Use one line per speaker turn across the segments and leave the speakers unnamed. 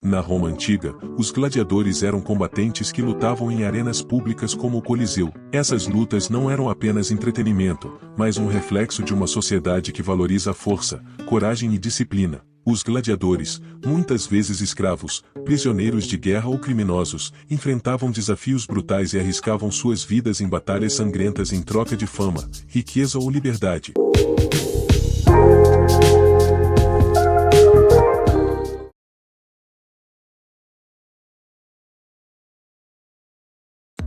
Na Roma antiga, os gladiadores eram combatentes que lutavam em arenas públicas como o Coliseu. Essas lutas não eram apenas entretenimento, mas um reflexo de uma sociedade que valoriza a força, coragem e disciplina. Os gladiadores, muitas vezes escravos, prisioneiros de guerra ou criminosos, enfrentavam desafios brutais e arriscavam suas vidas em batalhas sangrentas em troca de fama, riqueza ou liberdade.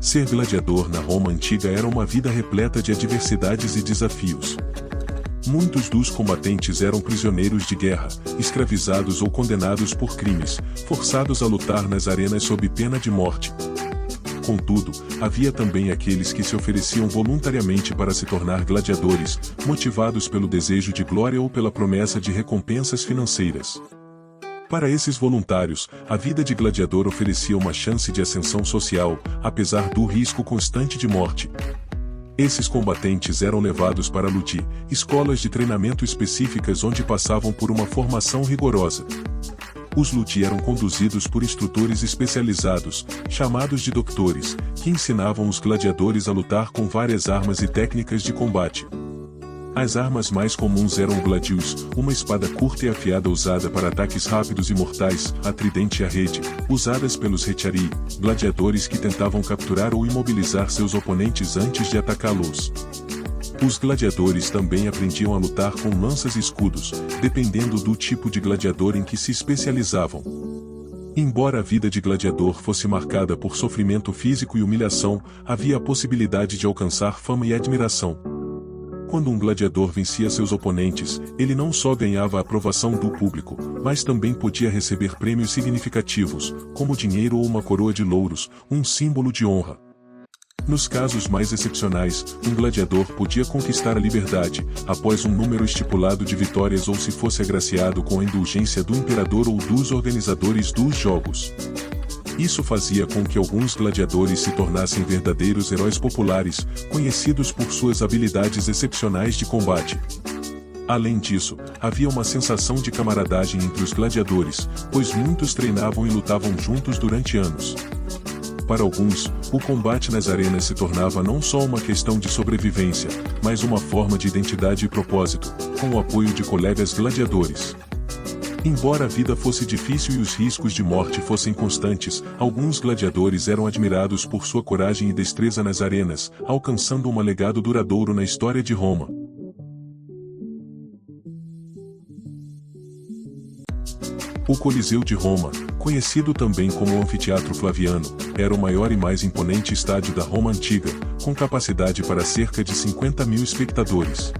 Ser gladiador na Roma antiga era uma vida repleta de adversidades e desafios. Muitos dos combatentes eram prisioneiros de guerra, escravizados ou condenados por crimes, forçados a lutar nas arenas sob pena de morte. Contudo, havia também aqueles que se ofereciam voluntariamente para se tornar gladiadores, motivados pelo desejo de glória ou pela promessa de recompensas financeiras. Para esses voluntários, a vida de gladiador oferecia uma chance de ascensão social, apesar do risco constante de morte. Esses combatentes eram levados para lute, escolas de treinamento específicas onde passavam por uma formação rigorosa. Os lute eram conduzidos por instrutores especializados, chamados de doctores, que ensinavam os gladiadores a lutar com várias armas e técnicas de combate. As armas mais comuns eram o gladius, uma espada curta e afiada usada para ataques rápidos e mortais, a tridente e a rede, usadas pelos retiarii, gladiadores que tentavam capturar ou imobilizar seus oponentes antes de atacá-los. Os gladiadores também aprendiam a lutar com lanças e escudos, dependendo do tipo de gladiador em que se especializavam. Embora a vida de gladiador fosse marcada por sofrimento físico e humilhação, havia a possibilidade de alcançar fama e admiração. Quando um gladiador vencia seus oponentes, ele não só ganhava a aprovação do público, mas também podia receber prêmios significativos, como dinheiro ou uma coroa de louros, um símbolo de honra. Nos casos mais excepcionais, um gladiador podia conquistar a liberdade, após um número estipulado de vitórias ou se fosse agraciado com a indulgência do imperador ou dos organizadores dos jogos. Isso fazia com que alguns gladiadores se tornassem verdadeiros heróis populares, conhecidos por suas habilidades excepcionais de combate. Além disso, havia uma sensação de camaradagem entre os gladiadores, pois muitos treinavam e lutavam juntos durante anos. Para alguns, o combate nas arenas se tornava não só uma questão de sobrevivência, mas uma forma de identidade e propósito, com o apoio de colegas gladiadores. Embora a vida fosse difícil e os riscos de morte fossem constantes, alguns gladiadores eram admirados por sua coragem e destreza nas arenas, alcançando um legado duradouro na história de Roma. O Coliseu de Roma, conhecido também como Anfiteatro Flaviano, era o maior e mais imponente estádio da Roma antiga, com capacidade para cerca de 50.000 espectadores.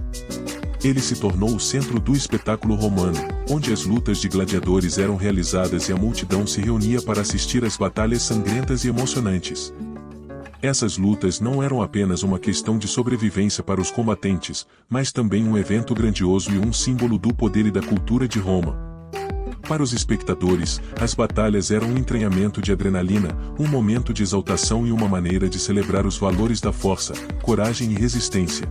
Ele se tornou o centro do espetáculo romano, onde as lutas de gladiadores eram realizadas e a multidão se reunia para assistir às batalhas sangrentas e emocionantes. Essas lutas não eram apenas uma questão de sobrevivência para os combatentes, mas também um evento grandioso e um símbolo do poder e da cultura de Roma. Para os espectadores, as batalhas eram um entranhamento de adrenalina, um momento de exaltação e uma maneira de celebrar os valores da força, coragem e resistência.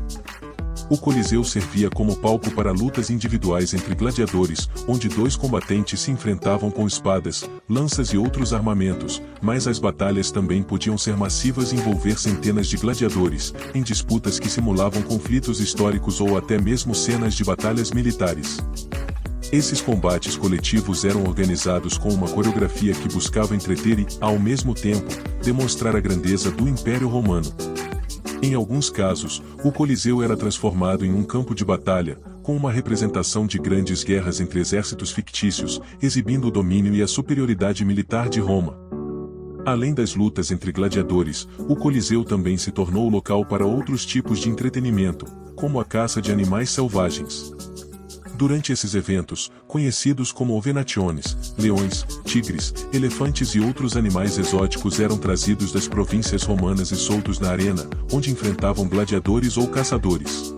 O Coliseu servia como palco para lutas individuais entre gladiadores, onde dois combatentes se enfrentavam com espadas, lanças e outros armamentos, mas as batalhas também podiam ser massivas e envolver centenas de gladiadores, em disputas que simulavam conflitos históricos ou até mesmo cenas de batalhas militares. Esses combates coletivos eram organizados com uma coreografia que buscava entreter e, ao mesmo tempo, demonstrar a grandeza do Império Romano. Em alguns casos, o Coliseu era transformado em um campo de batalha, com uma representação de grandes guerras entre exércitos fictícios, exibindo o domínio e a superioridade militar de Roma. Além das lutas entre gladiadores, o Coliseu também se tornou local para outros tipos de entretenimento, como a caça de animais selvagens. Durante esses eventos, conhecidos como ovenationes, leões, tigres, elefantes e outros animais exóticos eram trazidos das províncias romanas e soltos na arena, onde enfrentavam gladiadores ou caçadores.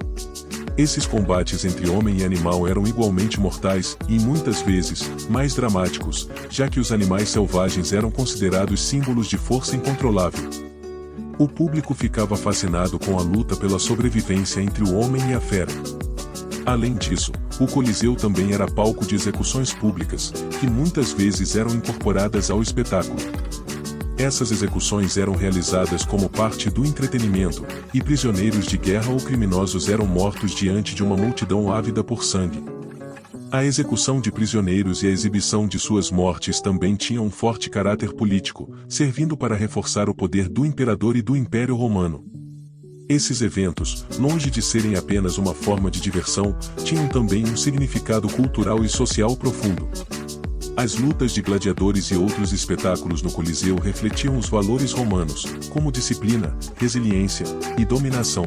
Esses combates entre homem e animal eram igualmente mortais, e muitas vezes, mais dramáticos, já que os animais selvagens eram considerados símbolos de força incontrolável. O público ficava fascinado com a luta pela sobrevivência entre o homem e a fera. Além disso, o Coliseu também era palco de execuções públicas, que muitas vezes eram incorporadas ao espetáculo. Essas execuções eram realizadas como parte do entretenimento, e prisioneiros de guerra ou criminosos eram mortos diante de uma multidão ávida por sangue. A execução de prisioneiros e a exibição de suas mortes também tinham um forte caráter político, servindo para reforçar o poder do imperador e do Império Romano. Esses eventos, longe de serem apenas uma forma de diversão, tinham também um significado cultural e social profundo. As lutas de gladiadores e outros espetáculos no Coliseu refletiam os valores romanos, como disciplina, resiliência e dominação.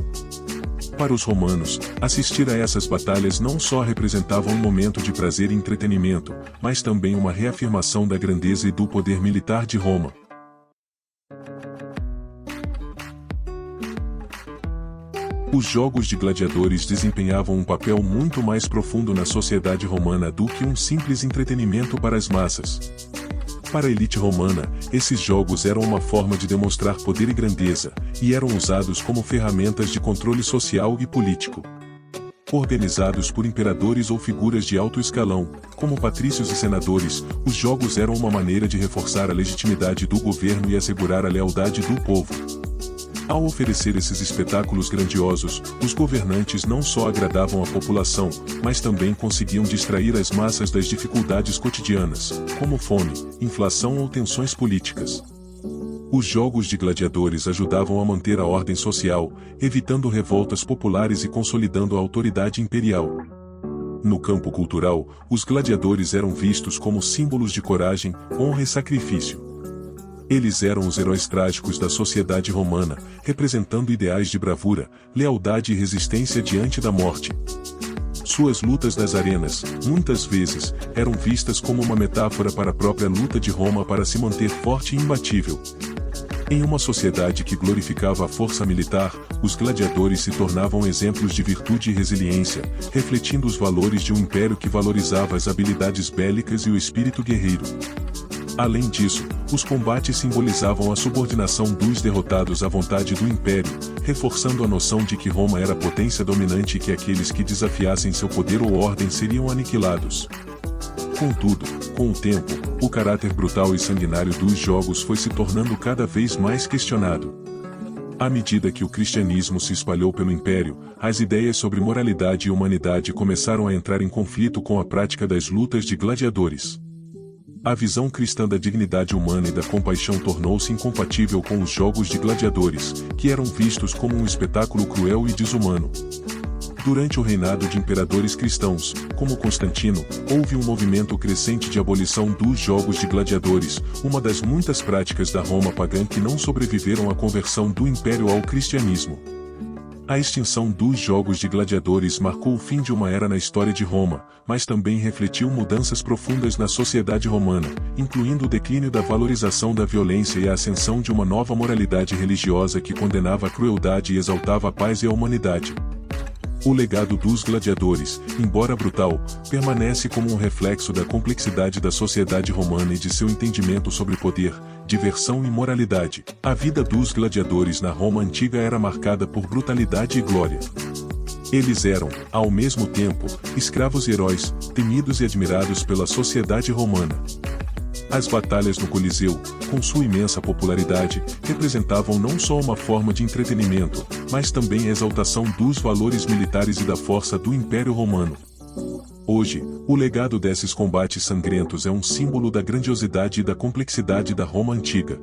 Para os romanos, assistir a essas batalhas não só representava um momento de prazer e entretenimento, mas também uma reafirmação da grandeza e do poder militar de Roma. Os jogos de gladiadores desempenhavam um papel muito mais profundo na sociedade romana do que um simples entretenimento para as massas. Para a elite romana, esses jogos eram uma forma de demonstrar poder e grandeza, e eram usados como ferramentas de controle social e político. Organizados por imperadores ou figuras de alto escalão, como patrícios e senadores, os jogos eram uma maneira de reforçar a legitimidade do governo e assegurar a lealdade do povo. Ao oferecer esses espetáculos grandiosos, os governantes não só agradavam a população, mas também conseguiam distrair as massas das dificuldades cotidianas, como fome, inflação ou tensões políticas. Os jogos de gladiadores ajudavam a manter a ordem social, evitando revoltas populares e consolidando a autoridade imperial. No campo cultural, os gladiadores eram vistos como símbolos de coragem, honra e sacrifício. Eles eram os heróis trágicos da sociedade romana, representando ideais de bravura, lealdade e resistência diante da morte. Suas lutas nas arenas, muitas vezes, eram vistas como uma metáfora para a própria luta de Roma para se manter forte e imbatível. Em uma sociedade que glorificava a força militar, os gladiadores se tornavam exemplos de virtude e resiliência, refletindo os valores de um império que valorizava as habilidades bélicas e o espírito guerreiro. Além disso, os combates simbolizavam a subordinação dos derrotados à vontade do império, reforçando a noção de que Roma era a potência dominante e que aqueles que desafiassem seu poder ou ordem seriam aniquilados. Contudo, com o tempo, o caráter brutal e sanguinário dos jogos foi se tornando cada vez mais questionado. À medida que o cristianismo se espalhou pelo império, as ideias sobre moralidade e humanidade começaram a entrar em conflito com a prática das lutas de gladiadores. A visão cristã da dignidade humana e da compaixão tornou-se incompatível com os jogos de gladiadores, que eram vistos como um espetáculo cruel e desumano. Durante o reinado de imperadores cristãos, como Constantino, houve um movimento crescente de abolição dos jogos de gladiadores, uma das muitas práticas da Roma pagã que não sobreviveram à conversão do império ao cristianismo. A extinção dos jogos de gladiadores marcou o fim de uma era na história de Roma, mas também refletiu mudanças profundas na sociedade romana, incluindo o declínio da valorização da violência e a ascensão de uma nova moralidade religiosa que condenava a crueldade e exaltava a paz e a humanidade. O legado dos gladiadores, embora brutal, permanece como um reflexo da complexidade da sociedade romana e de seu entendimento sobre poder, diversão e moralidade. A vida dos gladiadores na Roma antiga era marcada por brutalidade e glória. Eles eram, ao mesmo tempo, escravos e heróis, temidos e admirados pela sociedade romana. As batalhas no Coliseu, com sua imensa popularidade, representavam não só uma forma de entretenimento, mas também a exaltação dos valores militares e da força do Império Romano. Hoje, o legado desses combates sangrentos é um símbolo da grandiosidade e da complexidade da Roma antiga.